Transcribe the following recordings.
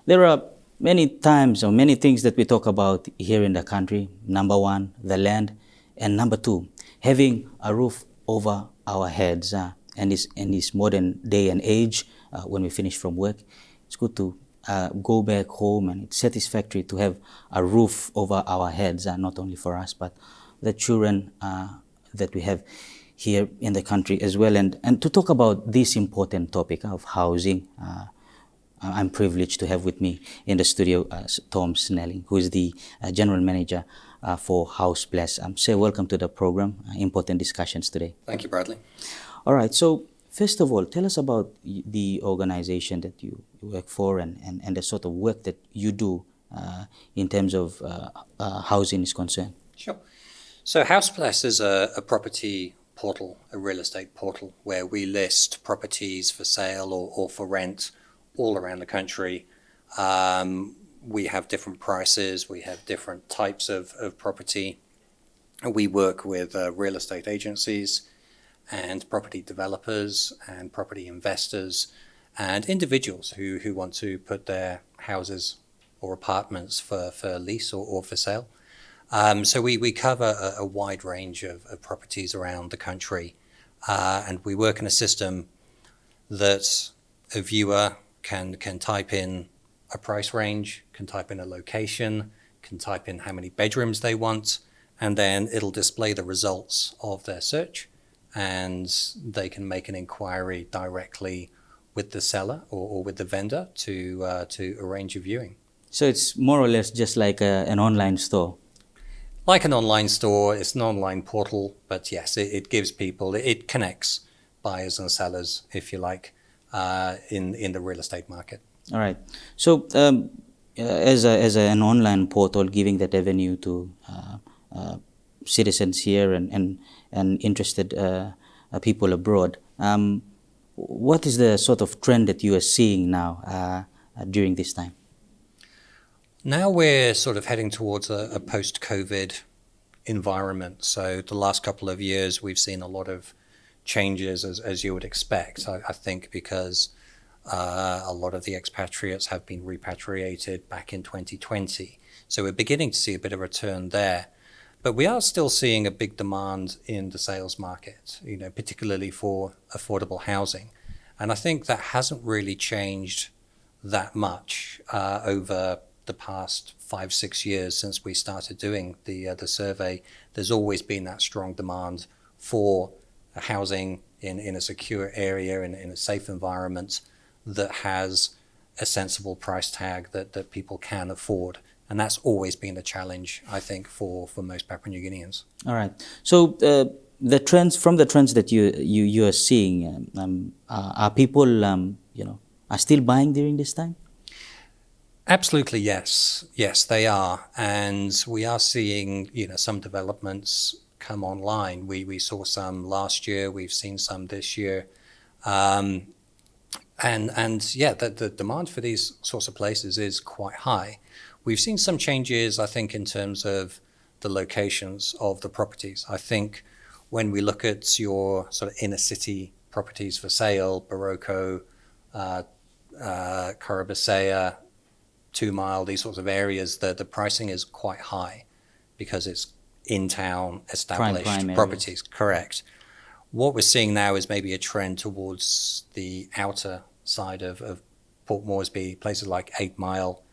There are many times or many things that we talk about here in the country. Number one, the land. And number two, having a roof over our heads. And in this modern day and age, when we finish from work, it's good to go back home, and it's satisfactory to have a roof over our heads, not only for us, but the children that we have here in the country as well. And to talk about this important topic of housing, I'm privileged to have with me in the studio Tom Snelling, who is the General Manager for Hausples. Sir, welcome to the program. Important discussions today. Thank you, Bradley. All right, so first of all, tell us about the organization that you work for and the sort of work that you do in terms of housing is concerned. Sure. So Hausples is a property portal, a real estate portal, where we list properties for sale or for rent all around the country. We have different prices, we have different types of property. We work with real estate agencies and property developers and property investors and individuals who want to put their houses or apartments for lease or for sale. So we cover a wide range of properties around the country, and we work in a system that a viewer can type in a price range, can type in a location, can type in how many bedrooms they want, and then it'll display the results of their search, and they can make an inquiry directly with the seller or with the vendor to arrange a viewing. So it's more or less just like an online store. Like an online store, it's an online portal, but yes, it gives people, it connects buyers and sellers, if you like, in the real estate market. All right. So as an online portal, giving that avenue to citizens here and interested people abroad, what is the sort of trend that you are seeing now during this time? Now we're sort of heading towards a post-COVID environment. So the last couple of years, we've seen a lot of changes, as you would expect. I think because a lot of the expatriates have been repatriated back in 2020. So we're beginning to see a bit of a return there. But we are still seeing a big demand in the sales market, particularly for affordable housing. And I think that hasn't really changed that much over the past 5-6 years since we started doing the survey. There's always been that strong demand for housing in a secure area, in a safe environment that has a sensible price tag that people can afford. And that's always been a challenge, I think, for most Papua New Guineans. All right. So the trends that you are seeing, are people are still buying during this time? Absolutely, yes. Yes, they are. And we are seeing, some developments come online. We saw some last year, we've seen some this year. And the demand for these sorts of places is quite high. We've seen some changes, I think, in terms of the locations of the properties. I think when we look at your sort of inner city properties for sale, Baroko, Korabasaya, 2 Mile, these sorts of areas, the pricing is quite high because it's in-town established prime properties. Correct. What we're seeing now is maybe a trend towards the outer side of Port Moresby, places like 8 Mile,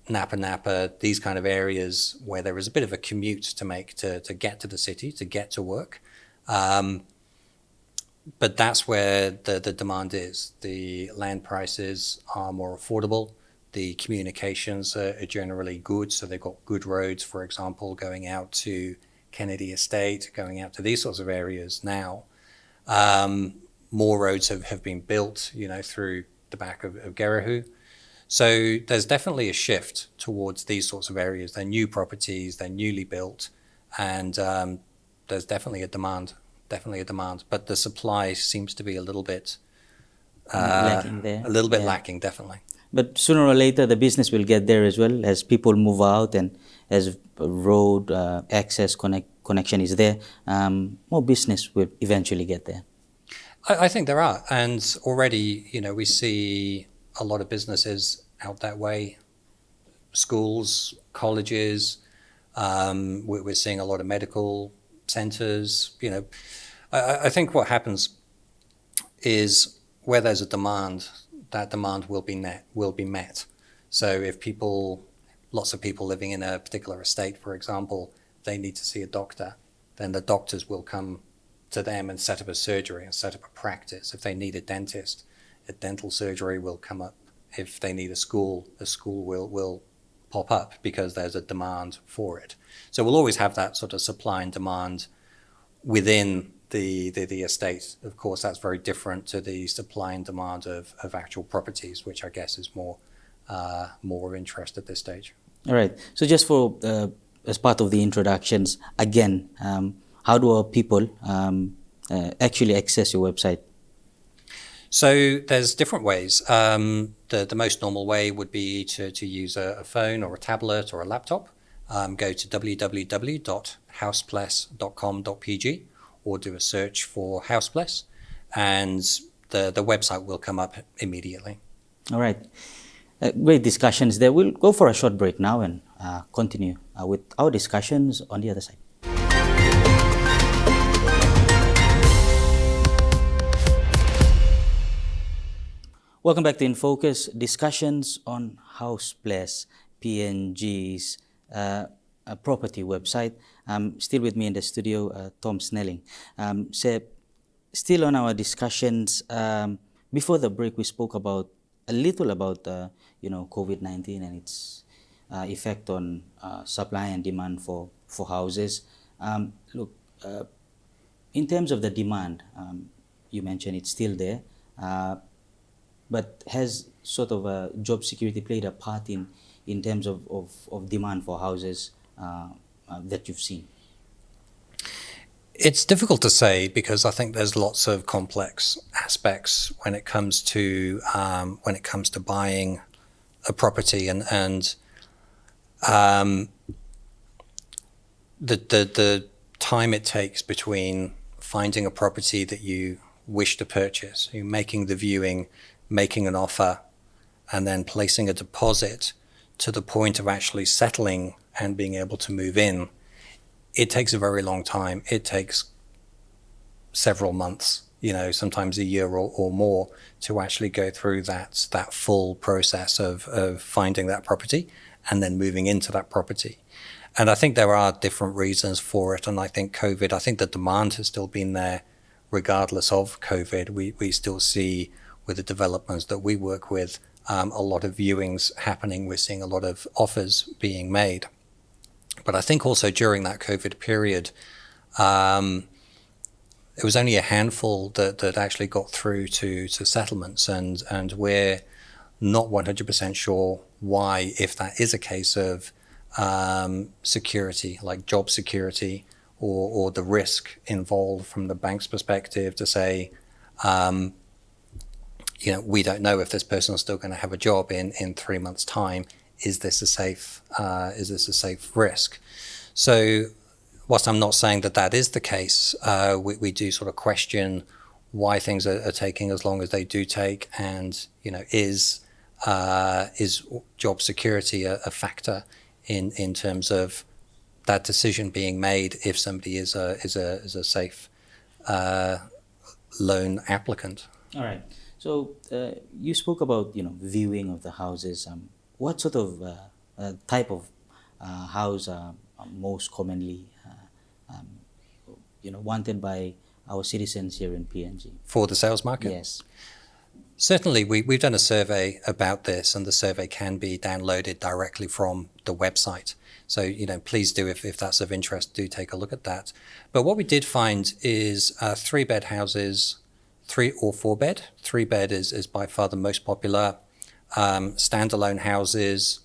Napa, these kind of areas where there is a bit of a commute to make to get to the city, to get to work. But that's where the demand is. The land prices are more affordable. The communications are generally good. So they've got good roads, for example, going out to Kennedy Estate, going out to these sorts of areas now. More roads have been built, through the back of Gerahu. So there's definitely a shift towards these sorts of areas. They're new properties, they're newly built, and there's definitely a demand. But the supply seems to be a little bit lacking there. A little bit lacking, definitely. But sooner or later, the business will get there as well, as people move out and as road access connection is there. More business will eventually get there. I think there are, and already, we see a lot of businesses out that way. Schools, colleges, we're seeing a lot of medical centers. I think what happens is where there's a demand, that demand will be met. So if lots of people living in a particular estate, for example, they need to see a doctor, then the doctors will come to them and set up a surgery and set up a practice. If they need a dentist, a dental surgery will come up. If they need a school will pop up because there's a demand for it. So we'll always have that sort of supply and demand within the estate. Of course, that's very different to the supply and demand of actual properties, which I guess is more of interest at this stage. All right. So just for as part of the introductions, again, how do our people actually access your website? So there's different ways. The most normal way would be to use a phone or a tablet or a laptop. Go to www.hausples.com.pg or do a search for Hausples, and the website will come up immediately. All right. Great discussions there. We'll go for a short break now and continue with our discussions on the other side. Welcome back to Infocus, discussions on Hausples, PNG's property website. Still with me in the studio, Tom Snelling. So still on our discussions, before the break we spoke a little about COVID-19 and its effect on supply and demand for houses. Look, in terms of the demand, you mentioned it's still there. But has sort of job security played a part in terms of demand for houses that you've seen? It's difficult to say because I think there's lots of complex aspects when it comes to buying a property and the time it takes between finding a property that you wish to purchase, you making the viewing, making an offer, and then placing a deposit to the point of actually settling and being able to move in. It takes a very long time. It takes several months, sometimes a year or more to actually go through that full process of finding that property and then moving into that property. And I think there are different reasons for it. And I think the demand has still been there regardless of COVID. We still see with the developments that we work with, a lot of viewings happening. We're seeing a lot of offers being made. But I think also during that COVID period, it was only a handful that actually got through to settlements, and we're not 100% sure why, if that is a case of security, like job security, or the risk involved from the bank's perspective to say, we don't know if this person is still going to have a job in 3 months' time. Is this a safe risk? So, whilst I'm not saying that is the case, we do sort of question why things are taking as long as they do take, and is job security a factor in terms of that decision being made if somebody is a safe loan applicant. All right. So you spoke about viewing of the houses. What sort of type of house are most commonly wanted by our citizens here in PNG? For the sales market? Yes. Certainly, we've done a survey about this, and the survey can be downloaded directly from the website. So, please do, if that's of interest, do take a look at that. But what we did find is 3-bed houses, 3 or 4 bed. 3 bed is by far the most popular. Standalone houses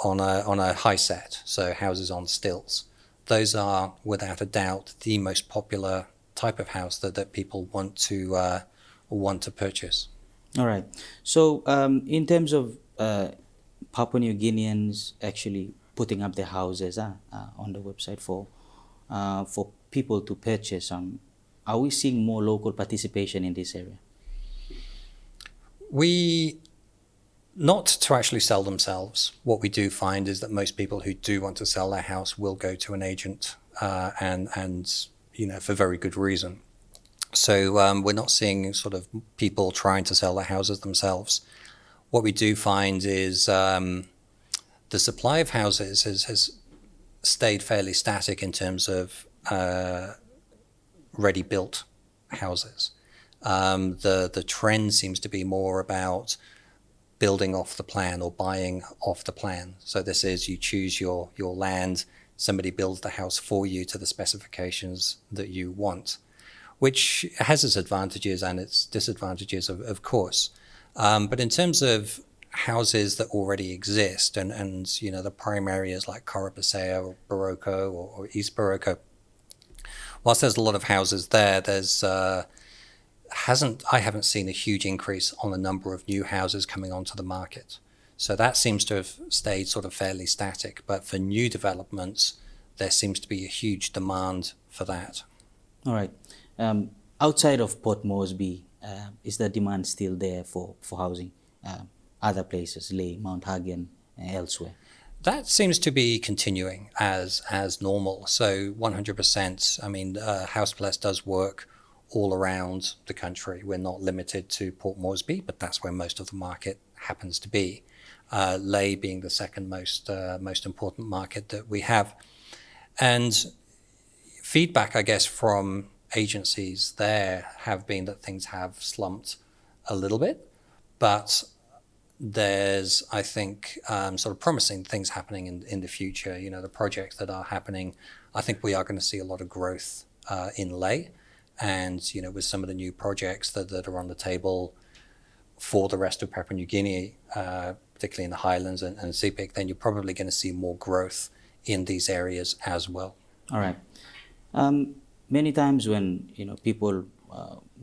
on a high set, so houses on stilts. Those are, without a doubt, the most popular type of house that people want to purchase. All right. So in terms of Papua New Guineans actually putting up their houses on the website for people to purchase, are we seeing more local participation in this area? Not to actually sell themselves. What we do find is that most people who do want to sell their house will go to an agent, and for very good reason. So we're not seeing sort of people trying to sell their houses themselves. What we do find is the supply of houses has stayed fairly static in terms of ready-built houses. The trend seems to be more about building off the plan or buying off the plan. So this is, you choose your land, somebody builds the house for you to the specifications that you want, which has its advantages and its disadvantages, of course. But in terms of houses that already exist, and the prime areas like Corupasea or Baroko or East Baroko, whilst there's a lot of houses there, I haven't seen a huge increase on the number of new houses coming onto the market. So that seems to have stayed sort of fairly static. But for new developments, there seems to be a huge demand for that. All right. Outside of Port Moresby, is the demand still there for housing? Other places, Ley, Mount Hagen, and elsewhere? That seems to be continuing as normal. So 100%. I mean, Hausples does work all around the country. We're not limited to Port Moresby, but that's where most of the market happens to be. Ley being the second most important market that we have. And feedback, I guess, from agencies there have been that things have slumped a little bit, but there's, I think, sort of promising things happening in the future. The projects that are happening, I think we are going to see a lot of growth in Ley. And, with some of the new projects that are on the table for the rest of Papua New Guinea, particularly in the Highlands and Sepik, then you're probably going to see more growth in these areas as well. All right. Many times when, people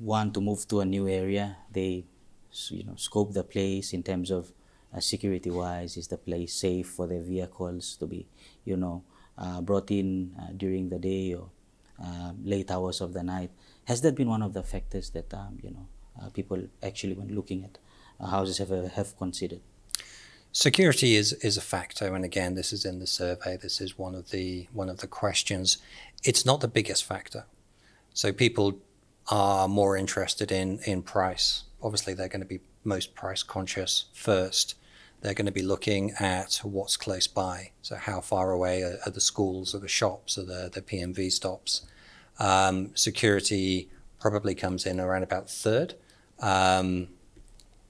want to move to a new area, they, scope the place in terms of security-wise. Is the place safe for their vehicles to be, brought in during the day or late hours of the night? Has that been one of the factors that people actually, when looking at houses, have considered? Security is a factor, and again, this is in the survey. This is one of the questions. It's not the biggest factor. So people are more interested in price. Obviously, they're going to be most price conscious first. They're going to be looking at what's close by. So how far away are the schools or the shops or the PMV stops? Security probably comes in around about third.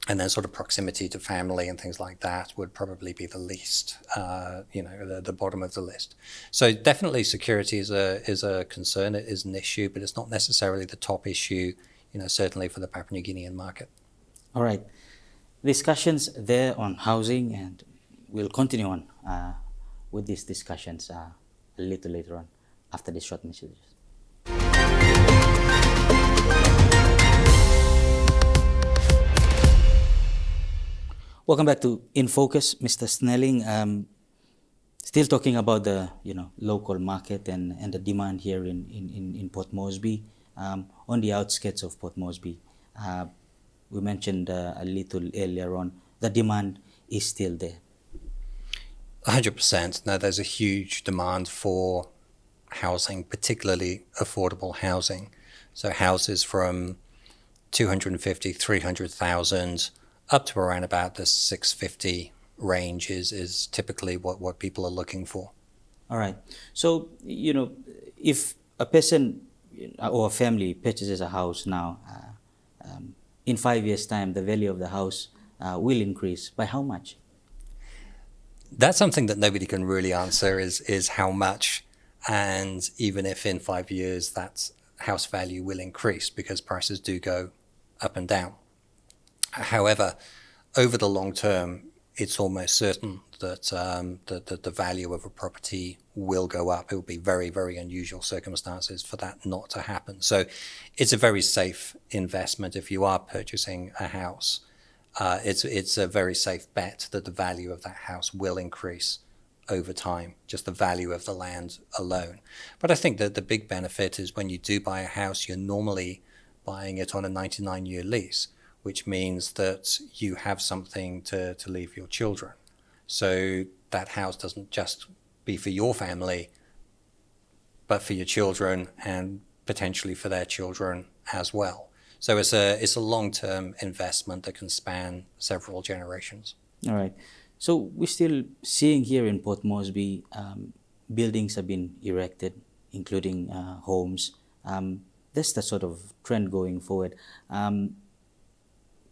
And then sort of proximity to family and things like that would probably be the least, the bottom of the list. So definitely security is a concern. It is an issue, but it's not necessarily the top issue, certainly for the Papua New Guinean market. All right. Discussions there on housing, and we'll continue on with these discussions a little later on after these short messages. Welcome back to In Focus, Mr. Snelling. Still talking about the local market and the demand here in Port Moresby. On the outskirts of Port Moresby, we mentioned a little earlier on, the demand is still there. 100%. No, there's a huge demand for housing, particularly affordable housing. So houses from 250, 300,000 up to around about the 650 range is typically what people are looking for. All right. So, if a person or a family purchases a house now, in 5 years' time, the value of the house will increase by how much? That's something that nobody can really answer is how much. And even if in 5 years that house value will increase, because prices do go up and down. However, over the long term, it's almost certain that the value of a property will go up. It will be very, very unusual circumstances for that not to happen. So it's a very safe investment if you are purchasing a house. It's a very safe bet that the value of that house will increase over time, just the value of the land alone. But I think that the big benefit is when you do buy a house, you're normally buying it on a 99-year lease, which means that you have something to leave your children. So that house doesn't just be for your family, but for your children and potentially for their children as well. So it's a long-term investment that can span several generations. All right. So we're still seeing here in Port Moresby, buildings have been erected, including homes. That's the sort of trend going forward.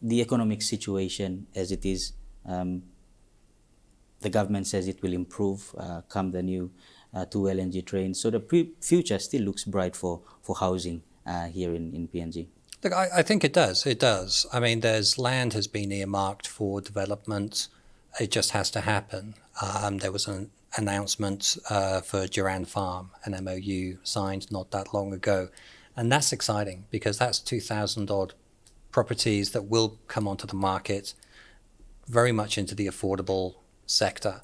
The economic situation as it is, the government says it will improve come the new 2 LNG trains. So the future still looks bright for housing here in PNG. Look, I think it does. It does. I mean, there's land has been earmarked for development. It just has to happen. There was an announcement for Duran Farm, an MOU signed not that long ago. And that's exciting because that's 2,000 odd properties that will come onto the market very much into the affordable sector.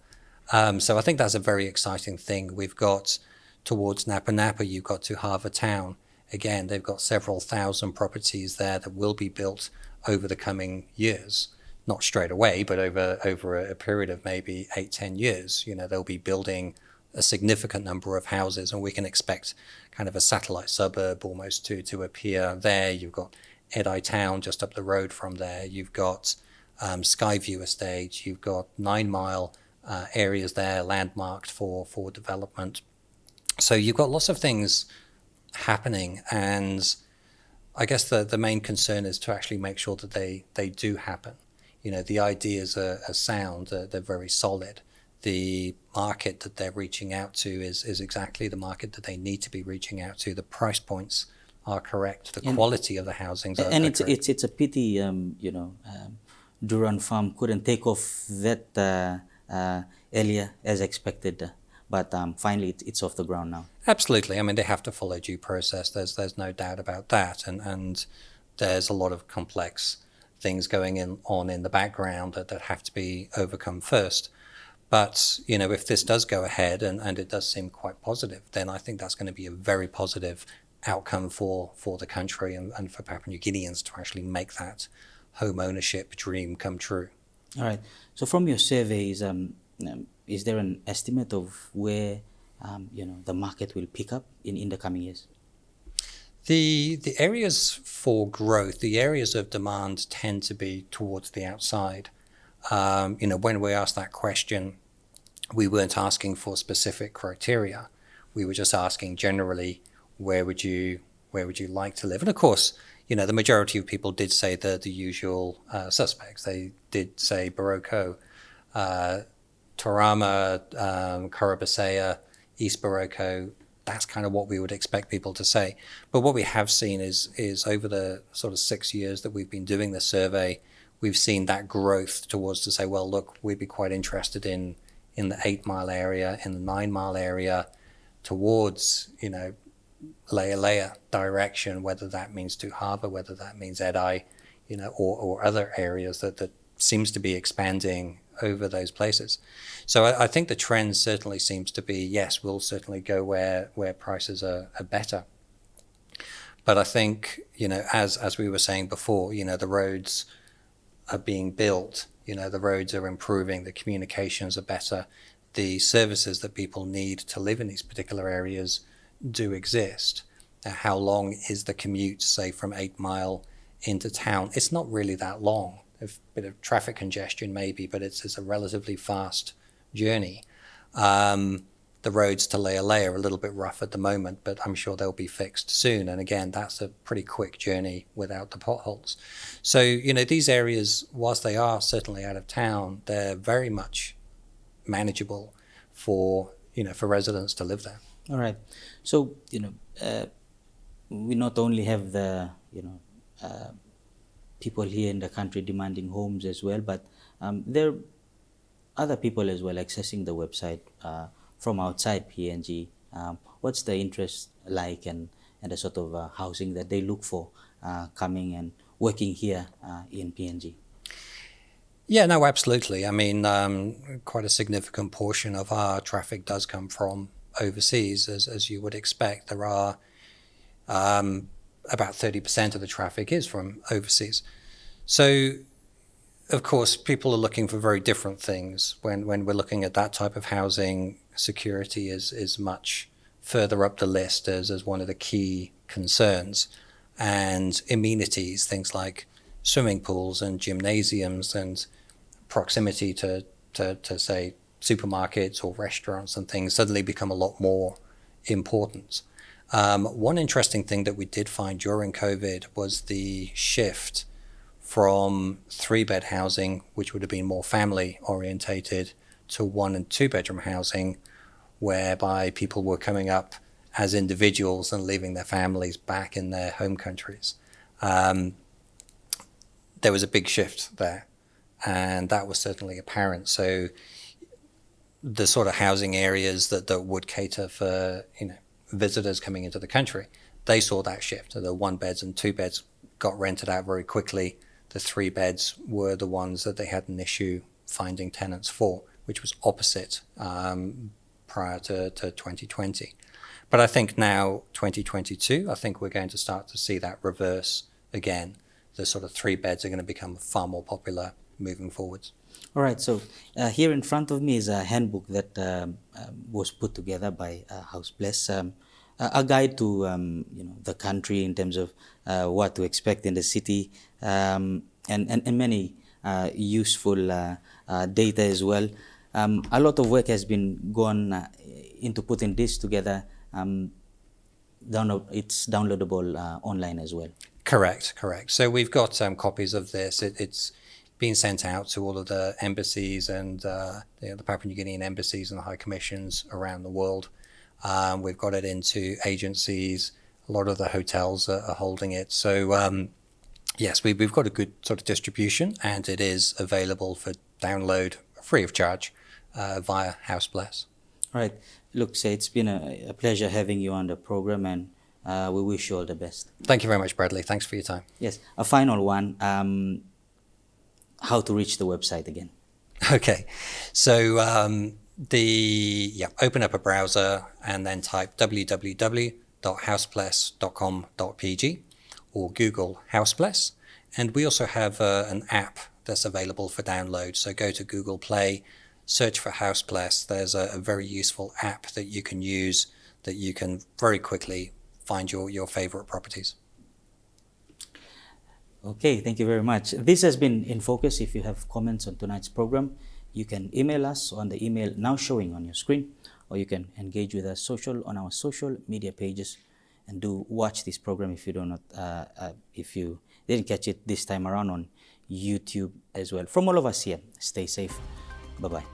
So I think that's a very exciting thing. We've got towards Napa Napa, you've got to Harbour Town. Again, they've got several thousand properties there that will be built over the coming years. Not straight away, but over a period of maybe 8-10 years. You know, they'll be building a significant number of houses, and we can expect kind of a satellite suburb almost to appear there. You've got Edai Town just up the road from there. You've got Skyview Estate. You've got 9 Mile areas there landmarked for development. So you've got lots of things happening, and I guess the main concern is to actually make sure that they do happen. You know, the ideas are sound, they're very solid. The market that they're reaching out to is exactly the market that they need to be reaching out to. The price points are correct. The quality of the housings are correct. It's a pity, Duran Farm couldn't take off that earlier as expected. But finally, it's off the ground now. Absolutely. I mean, they have to follow due process. There's no doubt about that. And there's a lot of complex things going on in the background that have to be overcome first. But, you know, if this does go ahead and it does seem quite positive, then I think that's going to be a very positive outcome for the country and for Papua New Guineans to actually make that home ownership dream come true. All right. So from your surveys, is there an estimate of where the market will pick up in the coming years? The areas for growth, the areas of demand tend to be towards the outside. When we asked that question, we weren't asking for specific criteria. We were just asking generally, where would you like to live? And of course, you know, the majority of people did say the usual suspects. They did say Baroko, Torama, Korobisea, East Baroko. That's kind of what we would expect people to say. But what we have seen is over the sort of 6 years that we've been doing this survey, we've seen that growth towards to say, well, look, we'd be quite interested in the 8 Mile area, in the 9 Mile area, towards, you know, Leia direction, whether that means to Harbour, whether that means Edai, you know, or other areas that seems to be expanding over those places. So I think the trend certainly seems to be, yes, we'll certainly go where prices are better. But I think, you know, as we were saying before, you know, the roads are being built, you know, the roads are improving, the communications are better, the services that people need to live in these particular areas do exist. Now, how long is the commute, say, from 8 Mile into town? It's not really that long. A bit of traffic congestion maybe, but it's a relatively fast journey. The roads to Leia are a little bit rough at the moment, but I'm sure they'll be fixed soon. And again, that's a pretty quick journey without the potholes. So, you know, these areas, whilst they are certainly out of town, they're very much manageable for residents to live there. All right. So, you know, we not only have the, people here in the country demanding homes as well, but there are other people as well accessing the website from outside PNG. What's the interest like and the sort of housing that they look for coming and working here in PNG? Yeah, no, absolutely. I mean, quite a significant portion of our traffic does come from overseas, as you would expect. There are about 30% of the traffic is from overseas. So, of course, people are looking for very different things. When we're looking at that type of housing, security is much further up the list as one of the key concerns. And amenities, things like swimming pools and gymnasiums and proximity to say, supermarkets or restaurants and things suddenly become a lot more important. One interesting thing that we did find during COVID was the shift from 3-bed housing, which would have been more family orientated, to 1 and 2 bedroom housing, whereby people were coming up as individuals and leaving their families back in their home countries. There was a big shift there, and that was certainly apparent. So the sort of housing areas that would cater for visitors coming into the country, they saw that shift. The 1-beds and 2-beds got rented out very quickly. The 3-beds were the ones that they had an issue finding tenants for, which was opposite prior to 2020. But I think now, 2022, I think we're going to start to see that reverse again. The sort of 3-beds are going to become far more popular moving forwards. All right, so here in front of me is a handbook that was put together by Hausples, a guide to the country in terms of what to expect in the city, and many useful data as well. A lot of work has been gone into putting this together. It's downloadable online as well. Correct. So we've got copies of this. It's been sent out to all of the embassies and the Papua New Guinean embassies and the high commissions around the world. We've got it into agencies. A lot of the hotels are holding it. So yes, we've got a good sort of distribution, and it is available for download free of charge via Hausples. All right. Look, say it's been a pleasure having you on the program, and we wish you all the best. Thank you very much, Bradley. Thanks for your time. Yes. A final one. How to reach the website again? Okay. So open up a browser and then type www.hausples.com.pg or Google Hausples. And we also have an app that's available for download. So go to Google Play, search for Hausples. There's a very useful app that you can use that you can very quickly find your favorite properties. Okay, thank you very much. This has been Infocus. If you have comments on tonight's program, you can email us on the email now showing on your screen, or you can engage with us on our social media pages, and do watch this program if you didn't catch it this time around on YouTube as well. From all of us here, stay safe. Bye-bye.